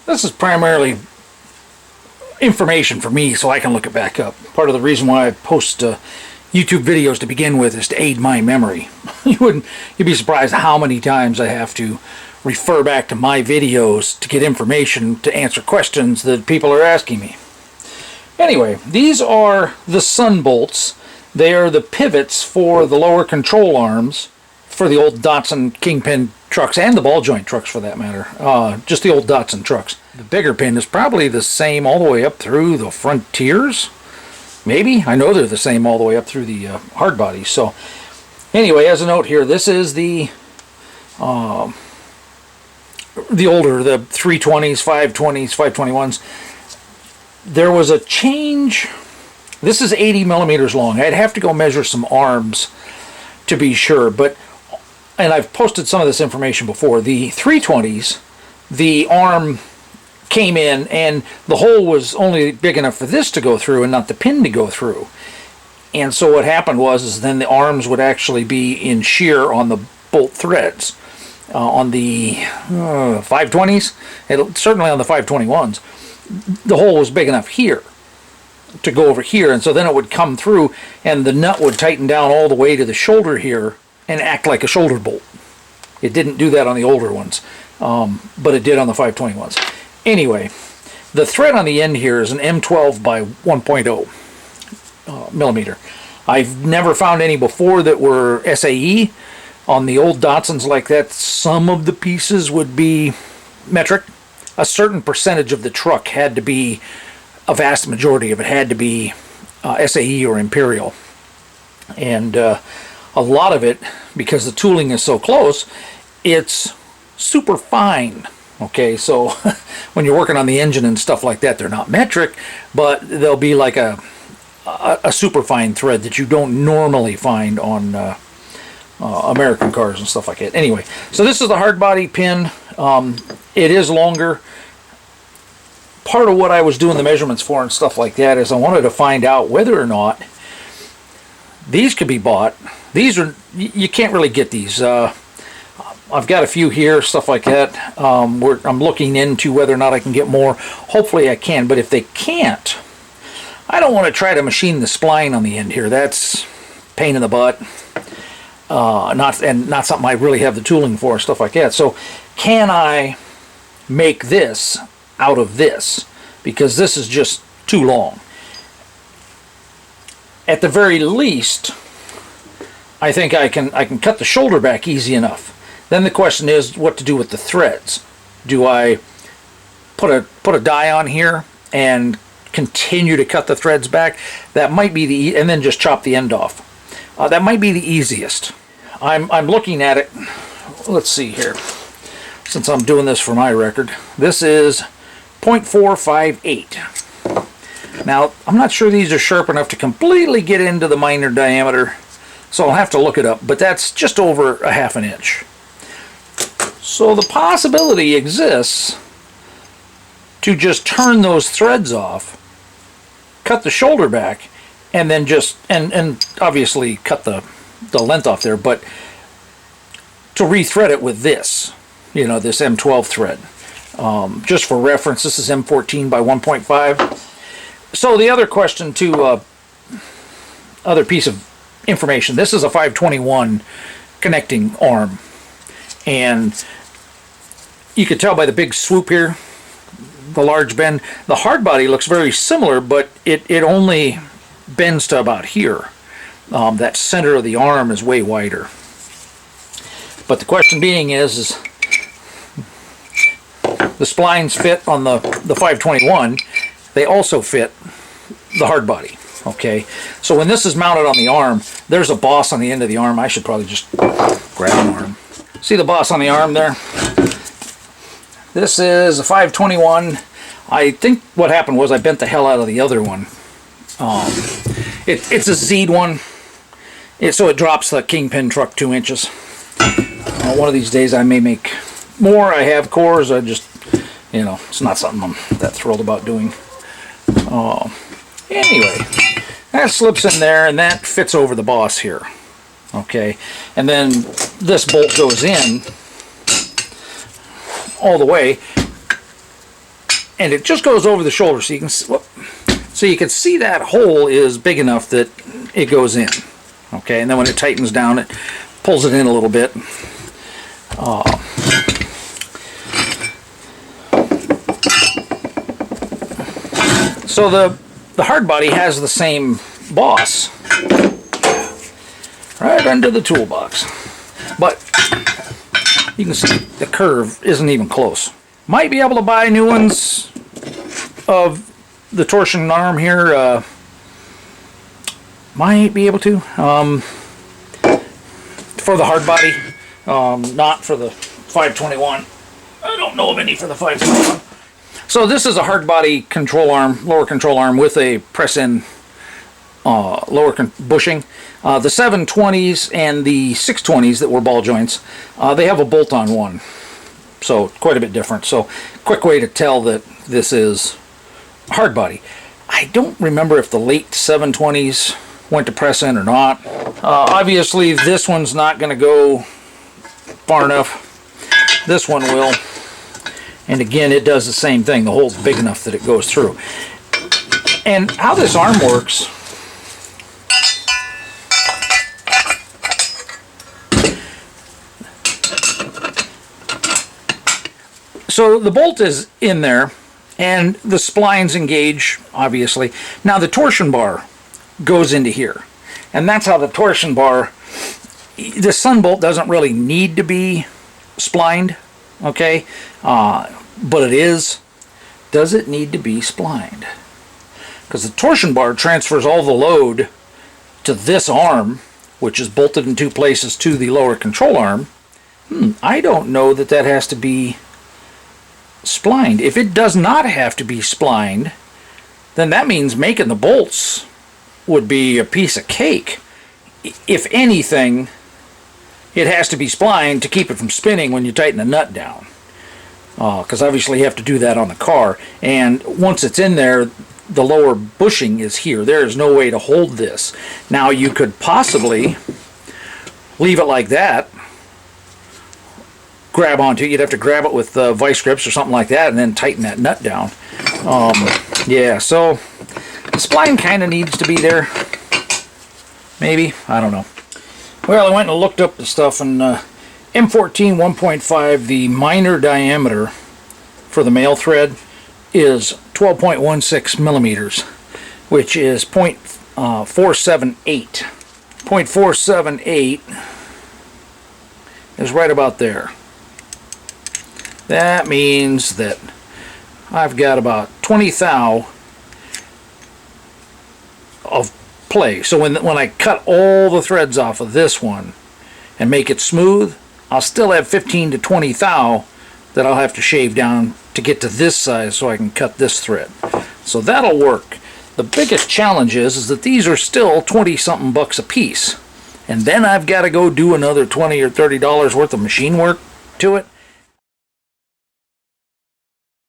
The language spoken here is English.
This is primarily information for me so I can look it back up. Part of the reason why I post YouTube videos to begin with is to aid my memory. You'd be surprised how many times I have to refer back to my videos to get information to answer questions that people are asking me. Anyway, these are the sun bolts. They are the pivots for the lower control arms for the old Datsun Kingpin trucks, and the ball joint trucks for that matter. Just the old Datsun trucks. The bigger pin is probably the same all the way up through the Frontiers. Maybe? I know they're the same all the way up through the hard bodies. So anyway, as a note here, this is the older, the 320s, 520s, 521s. There was a change. This is 80 millimeters long. I'd have to go measure some arms to be sure, and I've posted some of this information before. The 320s, the arm came in and the hole was only big enough for this to go through and not the pin to go through. And so what happened was then the arms would actually be in shear on the bolt threads. On the 520s, certainly on the 521s, the hole was big enough here to go over here, and so then it would come through and the nut would tighten down all the way to the shoulder here and act like a shoulder bolt. It didn't do that on the older ones, but it did on the 521s. Anyway, the thread on the end here is an M12 by 1.0 millimeter. I've never found any before that were SAE. On the old Datsuns like that, some of the pieces would be metric. A certain percentage of the truck had to be, a vast majority of it had to be SAE or Imperial. And a lot of it, because the tooling is so close, it's super fine. Okay, so when you're working on the engine and stuff like that, they're not metric, but they'll be like a super fine thread that you don't normally find on American cars and stuff like that. Anyway, so this is the hard body pin. It is longer. Part of what I was doing the measurements for and stuff like that is I wanted to find out whether or not these could be bought. These are, you can't really get these. I've got a few here, stuff like that. I'm looking into whether or not I can get more. Hopefully I can, but if they can't, I don't want to try to machine the spline on the end here. That's pain in the butt. Not something I really have the tooling for, stuff like that. So can I make this out of this? Because this is just too long. At the very least, I think I can cut the shoulder back easy enough. Then the question is what to do with the threads. Do I put a die on here and continue to cut the threads back? That might be and then just chop the end off. That might be the easiest. I'm looking at it. Let's see here. Since I'm doing this for my record, this is 0.458. Now, I'm not sure these are sharp enough to completely get into the minor diameter, so I'll have to look it up, but that's just over a half an inch. So the possibility exists to just turn those threads off, cut the shoulder back, and then just, and obviously cut the length off there, but to rethread it with this, this M12 thread. Just for reference, this is M14 by 1.5. So the other question to, other piece of information, this is a 521 connecting arm. And you can tell by the big swoop here, the large bend. The hard body looks very similar, but it only bends to about here. That center of the arm is way wider. But the question being is the splines fit on the 521. They also fit the hard body. Okay, so when this is mounted on the arm, there's a boss on the end of the arm. I should probably just grab an arm. See the boss on the arm there? This is a 521. I think what happened was I bent the hell out of the other one. It's a Z'd one. So it drops the Kingpin truck 2 inches. One of these days I may make more. I have cores. I just, it's not something I'm that thrilled about doing. Anyway, that slips in there and that fits over the boss here. Okay, and then this bolt goes in all the way. and it just goes over the shoulder, so you can see that hole is big enough that it goes in. Okay, and then when it tightens down, it pulls it in a little bit. So the hard body has the same boss right under the toolbox, but you can see the curve isn't even close. Might be able to buy new ones of the torsion arm here. Might be able to for the hard body, not for the 521. I don't know of any for the 521. So this is a hard body control arm, lower control arm with a press-in lower bushing. The 720s and the 620s that were ball joints, they have a bolt-on one, so quite a bit different. So quick way to tell that this is hard body. I don't remember if the late 720s went to press-in or not. Obviously this one's not going to go far enough. This one will. And again, it does the same thing. The hole's big enough that it goes through. And how this arm works, so the bolt is in there, and the splines engage, obviously. Now the torsion bar goes into here. And that's how the torsion bar, the sun bolt doesn't really need to be splined, okay? But it is. Does it need to be splined? Because the torsion bar transfers all the load to this arm, which is bolted in two places to the lower control arm. I don't know that that has to be splined. If it does not have to be splined, then that means making the bolts would be a piece of cake. If anything, it has to be splined to keep it from spinning when you tighten the nut down. Because obviously you have to do that on the car, and once it's in there, the lower bushing is here. There is no way to hold this. Now you could possibly leave it like that, grab onto it. You'd have to grab it with vice grips or something like that, and then tighten that nut down. Yeah, so the spline kind of needs to be there. Maybe, I don't know. Well, I went and looked up the stuff, and M14 1.5, the minor diameter for the male thread is 12.16 millimeters, which is 0.478. 0.478 is right about there. That means that I've got about 20 thou of play. So when I cut all the threads off of this one and make it smooth, I'll still have 15 to 20 thou that I'll have to shave down to get to this size so I can cut this thread. So that'll work. The biggest challenge is that these are still 20-something bucks a piece. And then I've got to go do another $20 or $30 worth of machine work to it.